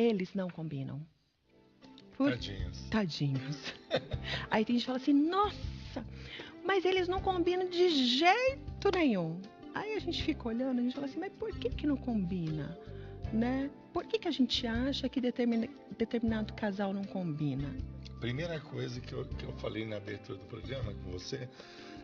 eles não combinam. Tadinhos. Tadinhos. Aí tem gente que fala assim, nossa, mas eles não combinam de jeito nenhum. Aí a gente fica olhando, a gente fala assim, mas por que não combina? Né? Por que a gente acha que determinado casal não combina? Primeira coisa que eu falei na abertura do programa com você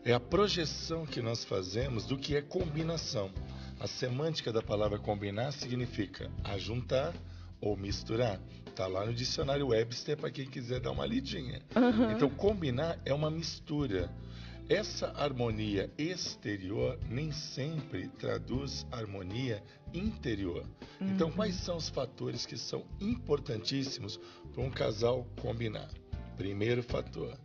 é a projeção que nós fazemos do que é combinação. A semântica da palavra combinar significa ajuntar ou misturar. Está lá no dicionário Webster para quem quiser dar uma lidinha. Uhum. Então, combinar é uma mistura. Essa harmonia exterior nem sempre traduz harmonia interior. Então, quais são os fatores que são importantíssimos para um casal combinar? Primeiro fator,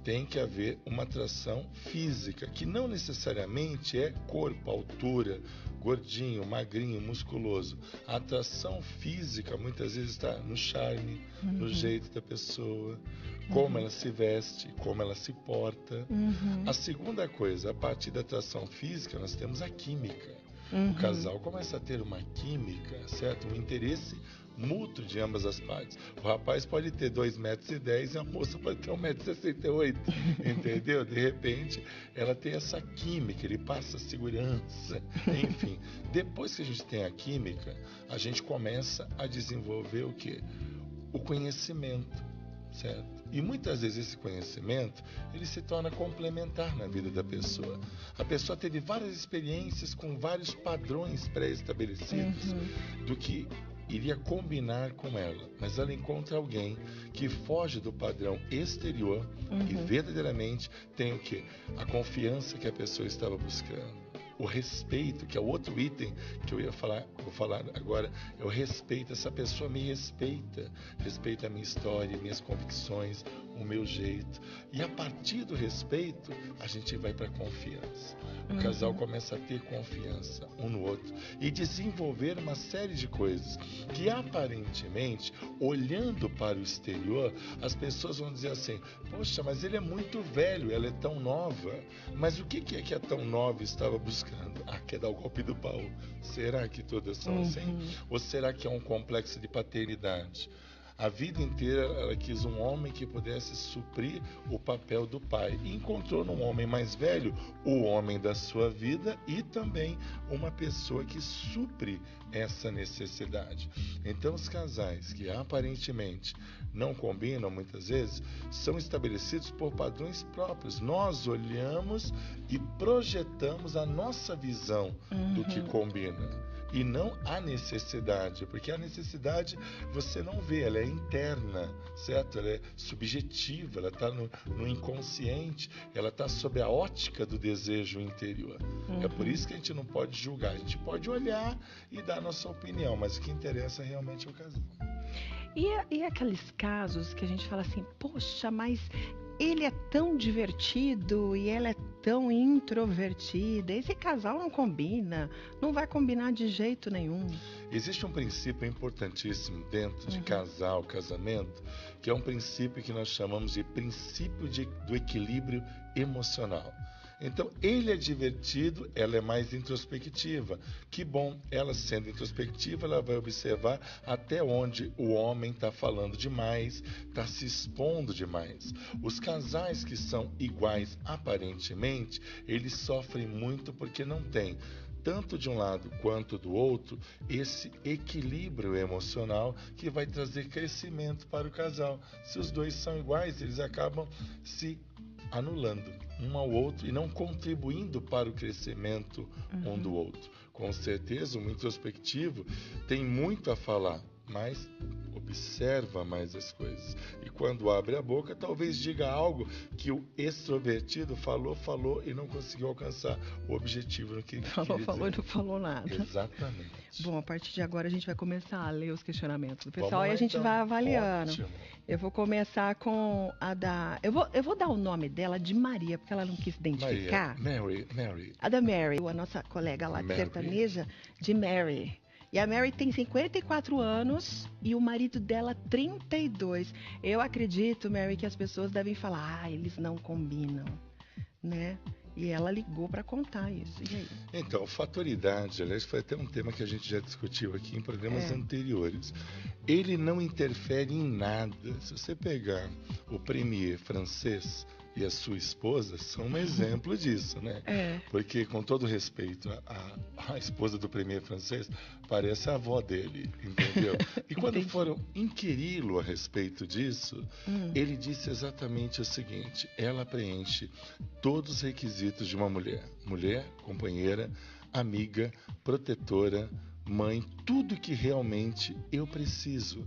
tem que haver uma atração física, que não necessariamente é corpo, altura, gordinho, magrinho, musculoso. A atração física muitas vezes está no charme, no jeito da pessoa, como ela se veste, como ela se porta. A segunda coisa, a partir da atração física, nós temos a química. O casal começa a ter uma química, certo? Um interesse mútuo de ambas as partes. O rapaz pode ter 2,10 metros e a moça pode ter 1,68 m, entendeu? De repente, ela tem essa química, ele passa segurança, enfim. Depois que a gente tem a química, a gente começa a desenvolver o quê? O conhecimento, certo? E muitas vezes esse conhecimento, ele se torna complementar na vida da pessoa. A pessoa teve várias experiências com vários padrões pré-estabelecidos do que iria combinar com ela, mas ela encontra alguém que foge do padrão exterior e verdadeiramente tem o quê? A confiança que a pessoa estava buscando. O respeito, que é o outro item que eu vou falar agora, é o respeito. Essa pessoa me respeita, respeita a minha história, minhas convicções, o meu jeito. E a partir do respeito, a gente vai para a confiança. O casal começa a ter confiança um no outro e desenvolver uma série de coisas que aparentemente, olhando para o exterior, as pessoas vão dizer assim, poxa, mas ele é muito velho, ela é tão nova. Mas o que é que a tão nova estava buscando? Quer dar o golpe do baú. Será que todas são assim? Ou será que é um complexo de paternidade? A vida inteira ela quis um homem que pudesse suprir o papel do pai. E encontrou num homem mais velho o homem da sua vida e também uma pessoa que supre essa necessidade. Então os casais que aparentemente não combinam muitas vezes são estabelecidos por padrões próprios. Nós olhamos e projetamos a nossa visão do que combina. E não a necessidade, porque a necessidade você não vê, ela é interna, certo? Ela é subjetiva, ela está no inconsciente, ela está sob a ótica do desejo interior. É por isso que a gente não pode julgar, a gente pode olhar e dar a nossa opinião, mas o que interessa realmente é o casal. E aqueles casos que a gente fala assim, poxa, mas ele é tão divertido e ela é tão introvertida, esse casal não combina, não vai combinar de jeito nenhum. Existe um princípio importantíssimo dentro de casal, casamento, que é um princípio que nós chamamos de princípio do equilíbrio emocional. Então, ele é divertido, ela é mais introspectiva. Que bom, ela sendo introspectiva, ela vai observar até onde o homem está falando demais, está se expondo demais. Os casais que são iguais aparentemente, eles sofrem muito porque não têm, tanto de um lado quanto do outro, esse equilíbrio emocional que vai trazer crescimento para o casal. Se os dois são iguais, eles acabam se anulando um ao outro e não contribuindo para o crescimento um do outro. Com certeza, o introspectivo tem muito a falar, mas observa mais as coisas. E quando abre a boca, talvez diga algo que o extrovertido falou e não conseguiu alcançar o objetivo no que falou e não falou nada. Exatamente. Bom, a partir de agora a gente vai começar a ler os questionamentos do pessoal. Vamos lá, e a gente então. vai avaliando. Ótimo. Eu vou começar com a da... Eu vou dar o nome dela de Maria, porque ela não quis identificar. Mary. A da Mary, a nossa colega lá de Mary. sertaneja, de Mary. E a Mary tem 54 anos e o marido dela 32. Eu acredito, Mary, que as pessoas devem falar, eles não combinam, né? E ela ligou para contar isso. E aí? Então, fatoridade, aliás, foi até um tema que a gente já discutiu aqui em programas anteriores. Ele não interfere em nada. Se você pegar o premier francês e a sua esposa, são um exemplo disso, né? Porque, com todo respeito, a esposa do premier francês parece a avó dele, entendeu? E quando foram inquiri-lo a respeito disso, ele disse exatamente o seguinte: ela preenche todos os requisitos de uma mulher. Mulher, companheira, amiga, protetora, mãe, tudo que realmente eu preciso.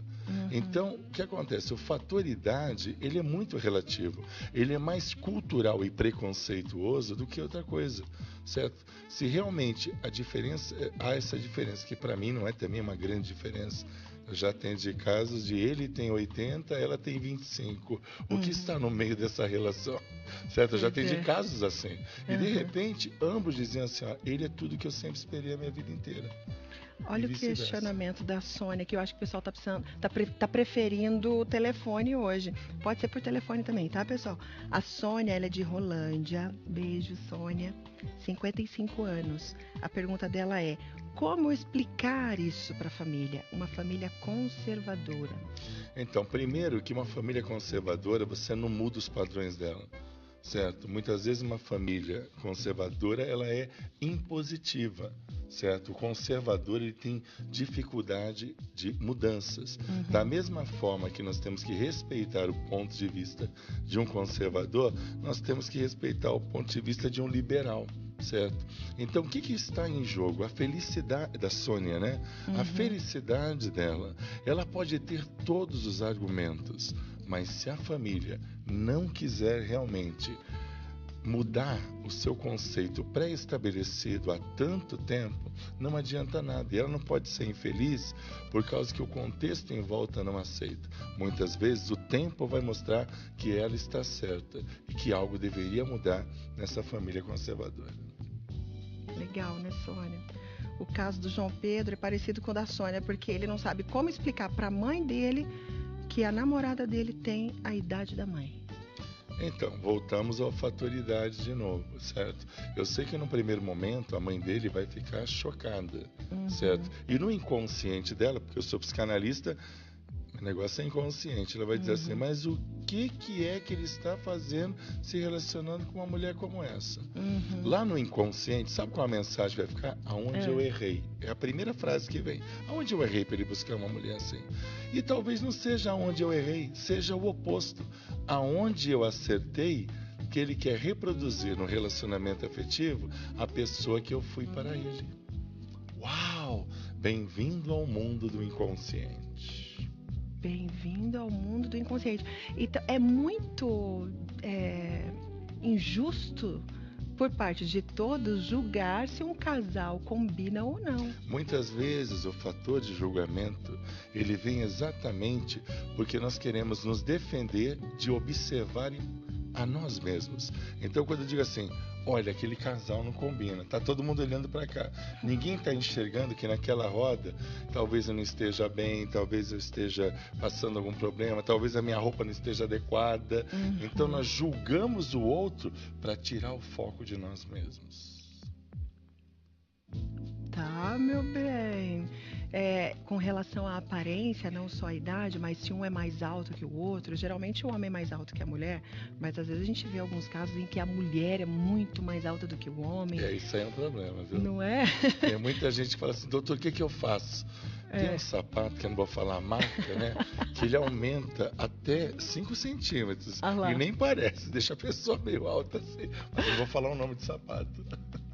Então, o que acontece? O fator idade, ele é muito relativo. Ele é mais cultural e preconceituoso do que outra coisa, certo? Se realmente há essa diferença, que para mim não é também uma grande diferença. Eu já atendi casos de ele tem 80, ela tem 25. O que está no meio dessa relação? Certo? Eu já atendi casos assim. E de repente, ambos diziam assim, ó, ele é tudo que eu sempre esperei a minha vida inteira. Olha o questionamento da Sônia, que eu acho que o pessoal tá preferindo o telefone hoje. Pode ser por telefone também, tá, pessoal? A Sônia, ela é de Rolândia. Beijo, Sônia. 55 anos. A pergunta dela é: como explicar isso para a família? Uma família conservadora. Então, primeiro que uma família conservadora, você não muda os padrões dela. Certo? Muitas vezes uma família conservadora, ela é impositiva, certo? O conservador, ele tem dificuldade de mudanças. Da mesma forma que nós temos que respeitar o ponto de vista de um conservador, nós temos que respeitar o ponto de vista de um liberal. Certo? Então, o que está em jogo? A felicidade da Sônia, né? A felicidade dela. Ela pode ter todos os argumentos, mas se a família não quiser realmente mudar o seu conceito pré-estabelecido há tanto tempo, não adianta nada. E ela não pode ser infeliz por causa que o contexto em volta não aceita. Muitas vezes o tempo vai mostrar que ela está certa e que algo deveria mudar nessa família conservadora. Legal, né, Sônia? O caso do João Pedro é parecido com o da Sônia, porque ele não sabe como explicar para a mãe dele que a namorada dele tem a idade da mãe. Então, voltamos ao fator idade de novo, certo? Eu sei que no primeiro momento a mãe dele vai ficar chocada, certo? E no inconsciente dela, porque eu sou psicanalista, o negócio é inconsciente, ela vai dizer assim, mas o que é que ele está fazendo se relacionando com uma mulher como essa? Lá no inconsciente, sabe qual a mensagem vai ficar? Aonde eu errei. É a primeira frase que vem. Aonde eu errei para ele buscar uma mulher assim? E talvez não seja aonde eu errei, seja o oposto. Aonde eu acertei, que ele quer reproduzir no relacionamento afetivo a pessoa que eu fui para ele. Uau! Bem-vindo ao mundo do inconsciente. Bem-vindo ao mundo do inconsciente. Então, é muito injusto por parte de todos julgar se um casal combina ou não. Muitas vezes o fator de julgamento, ele vem exatamente porque nós queremos nos defender de observar a nós mesmos. Então, quando eu digo assim, olha, aquele casal não combina, tá todo mundo olhando para cá. Ninguém está enxergando que naquela roda, talvez eu não esteja bem, talvez eu esteja passando algum problema, talvez a minha roupa não esteja adequada. Então, nós julgamos o outro para tirar o foco de nós mesmos. Tá, meu bem. Com relação à aparência, não só a idade, mas se um é mais alto que o outro, geralmente o homem é mais alto que a mulher, mas às vezes a gente vê alguns casos em que a mulher é muito mais alta do que o homem. Isso aí é um problema, viu? Não é? Tem muita gente que fala assim, doutor, o que eu faço? Tem um sapato, que eu não vou falar a marca, né? Que ele aumenta até 5 centímetros. E nem parece, deixa a pessoa meio alta assim. Mas eu não vou falar o nome de sapato.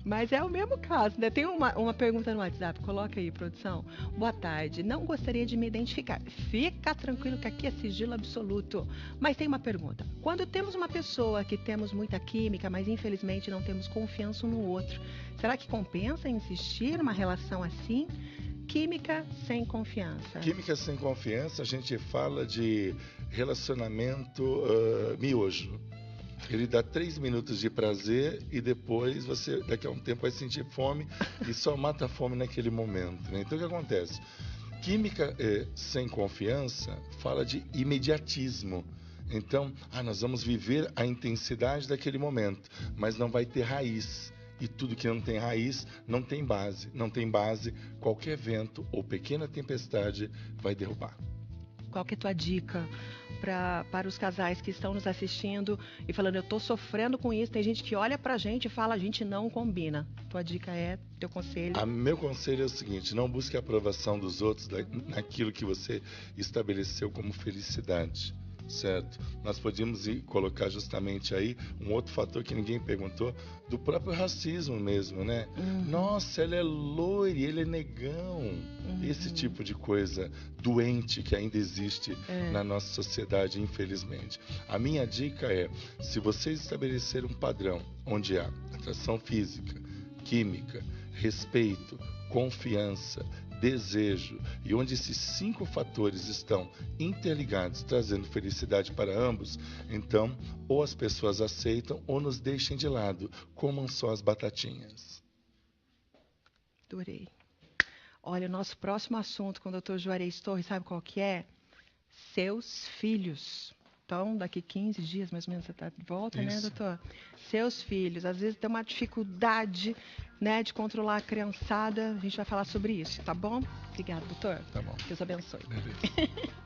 Mas é o mesmo caso, né? Tem uma pergunta no WhatsApp, coloca aí, produção. Boa tarde, não gostaria de me identificar. Fica tranquilo que aqui é sigilo absoluto. Mas tem uma pergunta. Quando temos uma pessoa que temos muita química, mas infelizmente não temos confiança um no outro, será que compensa insistir numa relação assim? Química sem confiança. Química sem confiança, a gente fala de relacionamento miojo. Ele dá 3 minutos de prazer e depois você, daqui a um tempo, vai sentir fome e só mata a fome naquele momento, né? Então, o que acontece? Química sem confiança fala de imediatismo. Então, nós vamos viver a intensidade daquele momento, mas não vai ter raiz. E tudo que não tem raiz, não tem base. Não tem base, qualquer vento ou pequena tempestade vai derrubar. Qual que é a tua dica para os casais que estão nos assistindo e falando, eu estou sofrendo com isso? Tem gente que olha pra gente e fala, a gente não combina. Tua dica é, teu conselho? Meu conselho é o seguinte, não busque a aprovação dos outros naquilo que você estabeleceu como felicidade. Certo? Nós podíamos colocar justamente aí um outro fator que ninguém perguntou, do próprio racismo mesmo, né? Nossa, ela é loira, ele é negão. Esse tipo de coisa doente que ainda existe na nossa sociedade, infelizmente. A minha dica é, se vocês estabelecerem um padrão onde há atração física, química, respeito, confiança, desejo, e onde esses 5 fatores estão interligados, trazendo felicidade para ambos, então, ou as pessoas aceitam ou nos deixem de lado, comam só as batatinhas. Adorei. Olha, o nosso próximo assunto com o Dr. Juarez Torres, sabe qual que é? Seus filhos. Então, daqui 15 dias, mais ou menos, você está de volta, Isso. né, doutor? Seus filhos. Às vezes tem uma dificuldade, né, de controlar a criançada. A gente vai falar sobre isso, tá bom? Obrigada, doutor. Tá bom. Deus abençoe. Beleza.